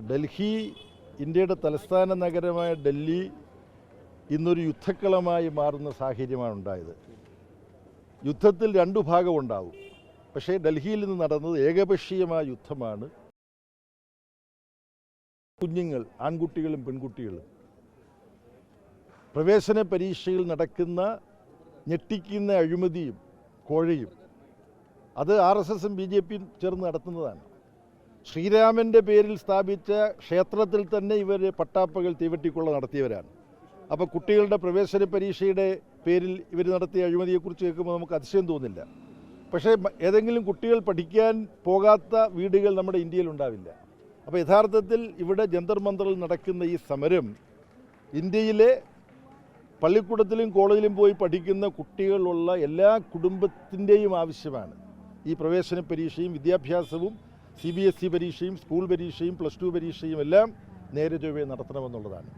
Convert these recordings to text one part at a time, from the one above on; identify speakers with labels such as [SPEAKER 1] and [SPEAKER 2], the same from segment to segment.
[SPEAKER 1] ഡൽഹി, ഇന്ത്യയുടെ തലസ്ഥാന നഗരമായ ഡൽഹി ഇന്നൊരു യുദ്ധക്കളമായി മാറുന്ന സാഹചര്യമാണ് ഉണ്ടായത്. യുദ്ധത്തിൽ രണ്ടു ഭാഗമുണ്ടാവും. പക്ഷേ ഡൽഹിയിൽ നിന്ന് നടന്നത് ഏകപക്ഷീയമായ യുദ്ധമാണ്. കുഞ്ഞുങ്ങൾ, ആൺകുട്ടികളും പെൺകുട്ടികളും പ്രവേശന പരീക്ഷയിൽ നടക്കുന്ന ഞെട്ടിക്കുന്ന അഴിമതിയും കോഴയും അത് RSSും BJPയും ചേർന്ന് നടത്തുന്നതാണ്. ശ്രീരാമൻ്റെ പേരിൽ സ്ഥാപിച്ച ക്ഷേത്രത്തിൽ തന്നെ ഇവർ പട്ടാപ്പകൽ തീവെട്ടിക്കൊള്ള നടത്തിയവരാണ്. അപ്പോൾ കുട്ടികളുടെ പ്രവേശന പരീക്ഷയുടെ പേരിൽ ഇവർ നടത്തിയ അഴിമതിയെക്കുറിച്ച് കേൾക്കുമ്പോൾ നമുക്ക് അതിശയം തോന്നില്ല. പക്ഷേ ഏതെങ്കിലും കുട്ടികൾ പഠിക്കാൻ പോകാത്ത വീടുകൾ നമ്മുടെ ഇന്ത്യയിൽ ഉണ്ടാവില്ല. അപ്പോൾ യഥാർത്ഥത്തിൽ ഇവിടെ ജന്തർ മന്ദറിൽ നടക്കുന്ന ഈ സമരം ഇന്ത്യയിലെ പള്ളിക്കൂടത്തിലും കോളേജിലും പോയി പഠിക്കുന്ന കുട്ടികളുള്ള എല്ലാ കുടുംബത്തിൻ്റെയും ആവശ്യമാണ്. ഈ പ്രവേശന പരീക്ഷയും വിദ്യാഭ്യാസവും CBSE പരീക്ഷയും സ്കൂൾ പരീക്ഷയും +2 പരീക്ഷയും എല്ലാം നേരെ ചൊവ്വേ നടത്തണമെന്നുള്ളതാണ്.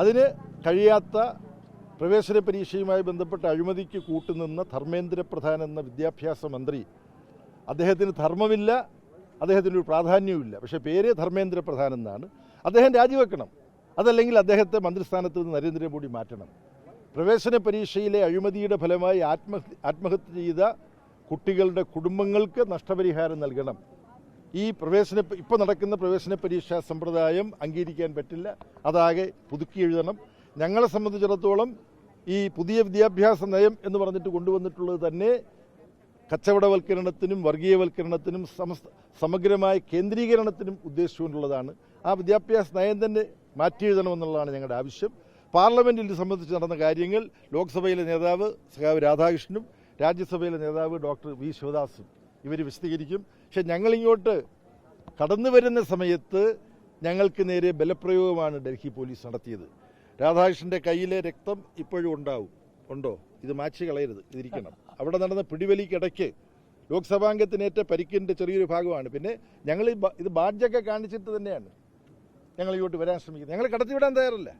[SPEAKER 1] അതിന് കഴിയാത്ത പ്രവേശന പരീക്ഷയുമായി ബന്ധപ്പെട്ട അഴിമതിക്ക് കൂട്ടുനിന്ന ധർമ്മേന്ദ്ര പ്രധാൻ എന്ന വിദ്യാഭ്യാസ മന്ത്രി, അദ്ദേഹത്തിന് ധർമ്മമില്ല, അദ്ദേഹത്തിനൊരു പ്രാധാന്യവുമില്ല. പക്ഷേ പേര് ധർമ്മേന്ദ്ര പ്രധാൻ എന്നാണ്. അദ്ദേഹം രാജിവെക്കണം. അതല്ലെങ്കിൽ അദ്ദേഹത്തെ മന്ത്രിസ്ഥാനത്ത് നിന്ന് നരേന്ദ്രമോദി മാറ്റണം. പ്രവേശന പരീക്ഷയിലെ അഴിമതിയുടെ ഫലമായി ആത്മഹത്യ ചെയ്ത കുട്ടികളുടെ കുടുംബങ്ങൾക്ക് നഷ്ടപരിഹാരം നൽകണം. ഇപ്പോൾ നടക്കുന്ന പ്രവേശന പരീക്ഷാ സമ്പ്രദായം അംഗീകരിക്കാൻ പറ്റില്ല. അതാകെ പുതുക്കി എഴുതണം. ഞങ്ങളെ സംബന്ധിച്ചിടത്തോളം ഈ പുതിയ വിദ്യാഭ്യാസ നയം എന്ന് പറഞ്ഞിട്ട് കൊണ്ടുവന്നിട്ടുള്ളത് തന്നെ കച്ചവടവൽക്കരണത്തിനും വർഗീയവൽക്കരണത്തിനും സമഗ്രമായ കേന്ദ്രീകരണത്തിനും ഉദ്ദേശിച്ചുകൊണ്ടുള്ളതാണ്. ആ വിദ്യാഭ്യാസ നയം തന്നെ മാറ്റിയെഴുതണമെന്നുള്ളതാണ് ഞങ്ങളുടെ ആവശ്യം. പാർലമെൻറ്റിൽ ഇത് സംബന്ധിച്ച് നടന്ന കാര്യങ്ങൾ ലോക്സഭയിലെ നേതാവ് സഖാവ് രാധാകൃഷ്ണനും രാജ്യസഭയിലെ നേതാവ് ഡോക്ടർ V. ശിവദാസും ഇവർ വിശദീകരിക്കും. പക്ഷെ ഞങ്ങളിങ്ങോട്ട് കടന്നു വരുന്ന സമയത്ത് ഞങ്ങൾക്ക് നേരെ ബലപ്രയോഗമാണ് ഡൽഹി പോലീസ് നടത്തിയത്. രാധാകൃഷ്ണൻ്റെ കയ്യിലെ രക്തം ഇപ്പോഴും ഉണ്ടോ? ഇത് മാച്ച് കളയരുത്, ഇതിരിക്കണം. അവിടെ നടന്ന പിടിവലിക്കിടയ്ക്ക് ലോക്സഭാംഗത്തിനേറ്റ പരിക്കിൻ്റെ ചെറിയൊരു ഭാഗമാണ്. പിന്നെ ഞങ്ങൾ ഇത് ബാഡ്ജൊക്കെ കാണിച്ചിട്ട് തന്നെയാണ് ഞങ്ങൾ ഇങ്ങോട്ട് വരാൻ ശ്രമിക്കുന്നത്. ഞങ്ങൾ കടത്തിവിടാൻ തയ്യാറല്ല.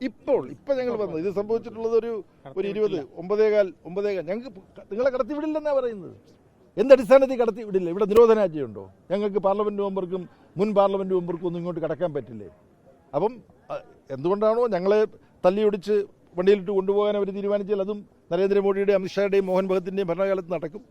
[SPEAKER 1] ഇപ്പോൾ ഞങ്ങൾ വന്നത് ഇത് സംഭവിച്ചിട്ടുള്ളത് ഒരു 9:15 ഞങ്ങൾക്ക് നിങ്ങളെ കടത്തിവിടില്ലെന്നാണ് പറയുന്നത്. എന്തടിസ്ഥാനത്തിൽ കടത്തിവിടില്ല? ഇവിടെ നിരോധനാജ്ഞയുണ്ടോ? ഞങ്ങൾക്ക് പാർലമെൻറ്റ് മെമ്പർക്കും മുൻ പാർലമെൻറ്റ് മെമ്പർക്കും ഒന്നും ഇങ്ങോട്ട് കടക്കാൻ പറ്റില്ലേ? അപ്പം എന്തുകൊണ്ടാണോ ഞങ്ങളെ തല്ലിയൊടിച്ച് വണ്ടിയിലിട്ട് കൊണ്ടുപോകാൻ അവർ തീരുമാനിച്ചാൽ അതും നരേന്ദ്രമോദിയുടെയും അമിത്ഷായുടെയും മോഹൻ ഭഗത്തിൻ്റെയും ഭരണകാലത്ത് നടക്കും.